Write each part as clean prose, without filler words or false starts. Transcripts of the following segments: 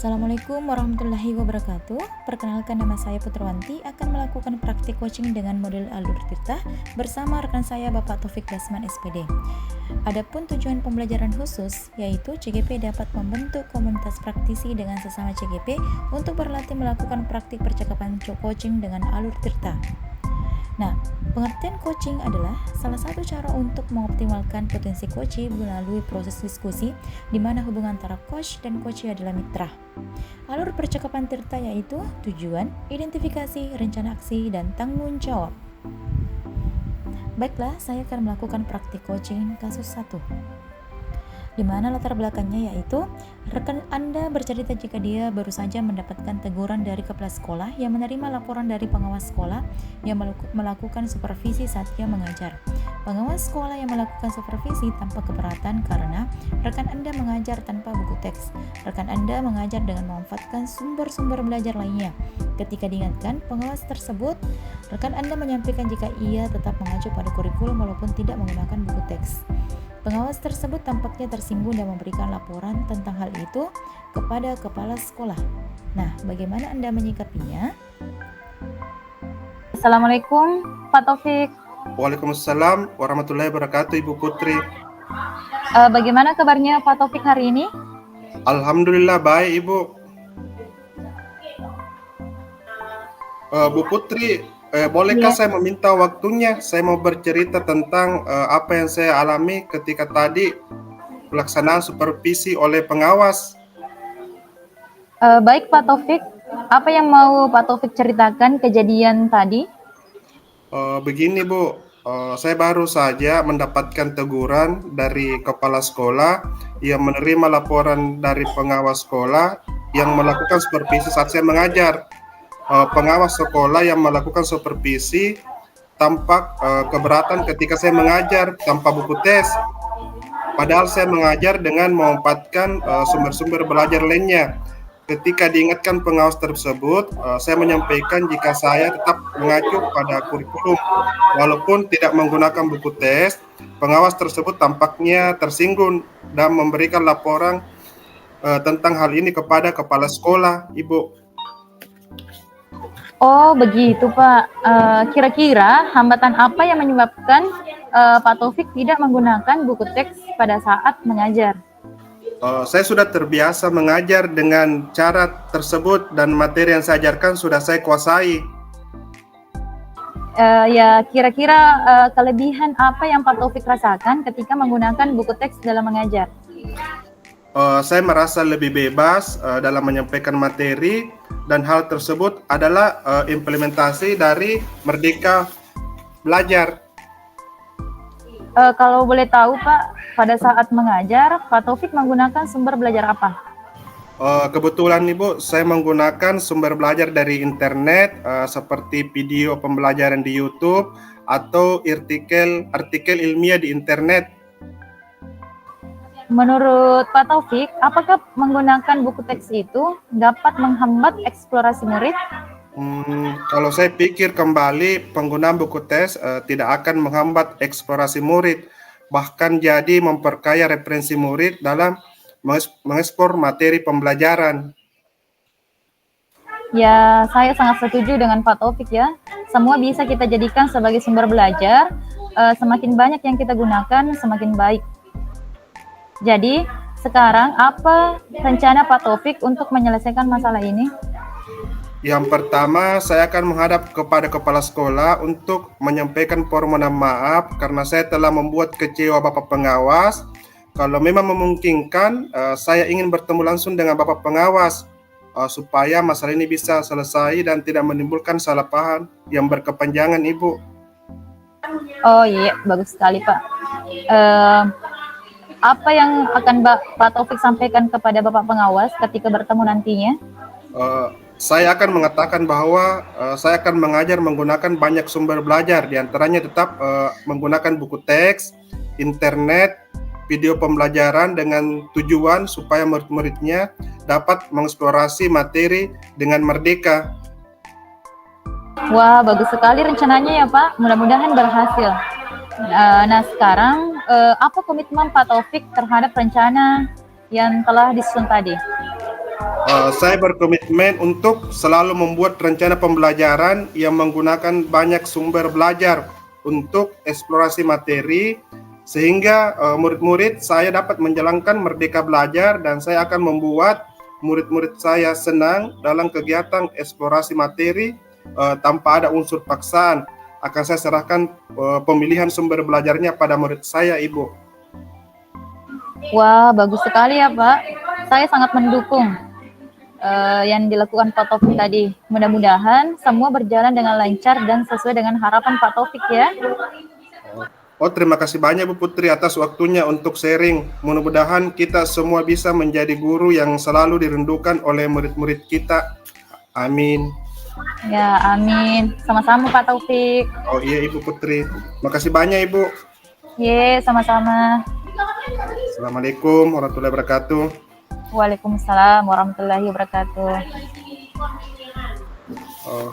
Assalamualaikum warahmatullahi wabarakatuh. Perkenalkan, nama saya Putrawanti, akan melakukan praktik coaching dengan model alur tirta bersama rekan saya Bapak Taufik Dasman SPD. Adapun tujuan pembelajaran khusus yaitu CGP dapat membentuk komunitas praktisi dengan sesama CGP untuk berlatih melakukan praktik percakapan coaching dengan alur tirta. Nah, pengertian coaching adalah salah satu cara untuk mengoptimalkan potensi coachee melalui proses diskusi di mana hubungan antara coach dan coachee adalah mitra. Alur percakapan tirta yaitu tujuan, identifikasi, rencana aksi, dan tanggung jawab. Baiklah, saya akan melakukan praktik coaching kasus 1. Di mana latar belakangnya yaitu rekan Anda bercerita jika dia baru saja mendapatkan teguran dari kepala sekolah yang menerima laporan dari pengawas sekolah yang melakukan supervisi saat ia mengajar. Pengawas sekolah yang melakukan supervisi tanpa keberatan karena rekan Anda mengajar tanpa buku teks. Rekan Anda mengajar dengan memanfaatkan sumber-sumber belajar lainnya. Ketika diingatkan pengawas tersebut, rekan Anda menyampaikan jika ia tetap mengacu pada kurikulum walaupun tidak menggunakan buku teks. Pengawas tersebut tampaknya tersinggung dan memberikan laporan tentang hal itu kepada kepala sekolah. Nah, bagaimana Anda menyikapinya? Assalamualaikum, Pak Taufik. Waalaikumsalam warahmatullahi wabarakatuh, Ibu Putri. Bagaimana kabarnya Pak Taufik hari ini? Alhamdulillah baik, Ibu. Bu Putri, bolehkah saya meminta waktunya? Saya mau bercerita tentang apa yang saya alami ketika tadi pelaksanaan supervisi oleh pengawas. Baik Pak Taufik, apa yang mau Pak Taufik ceritakan kejadian tadi? Begini Bu, saya baru saja mendapatkan teguran dari kepala sekolah yang menerima laporan dari pengawas sekolah yang melakukan supervisi saat saya mengajar. Pengawas sekolah yang melakukan supervisi tampak keberatan ketika saya mengajar tanpa buku tes. Padahal saya mengajar dengan memanfaatkan sumber-sumber belajar lainnya. Ketika diingatkan pengawas tersebut, saya menyampaikan jika saya tetap mengacu pada kurikulum walaupun tidak menggunakan buku tes. Pengawas tersebut tampaknya tersinggung dan memberikan laporan tentang hal ini kepada kepala sekolah, Ibu. Oh begitu Pak, kira-kira hambatan apa yang menyebabkan Pak Taufik tidak menggunakan buku teks pada saat mengajar? Saya sudah terbiasa mengajar dengan cara tersebut dan materi yang saya ajarkan sudah saya kuasai. Ya kira-kira kelebihan apa yang Pak Taufik rasakan ketika menggunakan buku teks dalam mengajar? Saya merasa lebih bebas dalam menyampaikan materi dan hal tersebut adalah implementasi dari Merdeka Belajar. Kalau boleh tahu Pak, pada saat mengajar Pak Taufik menggunakan sumber belajar apa? Kebetulan Ibu, saya menggunakan sumber belajar dari internet seperti video pembelajaran di YouTube atau artikel ilmiah di internet. Menurut Pak Taufik, apakah menggunakan buku teks itu dapat menghambat eksplorasi murid? Kalau saya pikir kembali, penggunaan buku tes tidak akan menghambat eksplorasi murid, bahkan jadi memperkaya referensi murid dalam mengeksplor materi pembelajaran. Ya, saya sangat setuju dengan Pak Taufik ya. Semua bisa kita jadikan sebagai sumber belajar. Semakin banyak yang kita gunakan, semakin baik. Jadi, sekarang apa rencana Pak Taufik untuk menyelesaikan masalah ini? Yang pertama, saya akan menghadap kepada kepala sekolah untuk menyampaikan permohonan maaf karena saya telah membuat kecewa Bapak pengawas. Kalau memang memungkinkan, saya ingin bertemu langsung dengan Bapak pengawas supaya masalah ini bisa selesai dan tidak menimbulkan salah paham yang berkepanjangan, Ibu. Oh iya, bagus sekali Pak. Apa yang akan Pak Taufik sampaikan kepada Bapak pengawas ketika bertemu nantinya? Saya akan mengatakan bahwa saya akan mengajar menggunakan banyak sumber belajar, diantaranya tetap menggunakan buku teks, internet, video pembelajaran dengan tujuan supaya murid-muridnya dapat mengeksplorasi materi dengan merdeka. Wah, bagus sekali rencananya ya Pak, mudah-mudahan berhasil. Nah sekarang, apa komitmen Pak Taufik terhadap rencana yang telah disusun tadi? Saya berkomitmen untuk selalu membuat rencana pembelajaran yang menggunakan banyak sumber belajar untuk eksplorasi materi, sehingga murid-murid saya dapat menjalankan merdeka belajar, dan saya akan membuat murid-murid saya senang dalam kegiatan eksplorasi materi tanpa ada unsur paksaan. Akan saya serahkan pemilihan sumber belajarnya pada murid saya, Ibu. Wah, bagus sekali ya Pak. Saya sangat mendukung yang dilakukan Pak Taufik tadi. Mudah-mudahan semua berjalan dengan lancar dan sesuai dengan harapan Pak Taufik ya. Oh, terima kasih banyak Bu Putri atas waktunya untuk sharing. Mudah-mudahan kita semua bisa menjadi guru yang selalu dirindukan oleh murid-murid kita. Amin. Ya, amin. Sama-sama Pak Taufik. Oh iya Ibu Putri. Makasih banyak Ibu. Ye, sama-sama. Assalamualaikum warahmatullahi wabarakatuh. Waalaikumsalam warahmatullahi wabarakatuh. Oh.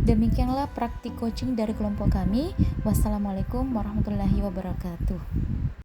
Demikianlah praktik coaching dari kelompok kami. Wassalamualaikum warahmatullahi wabarakatuh.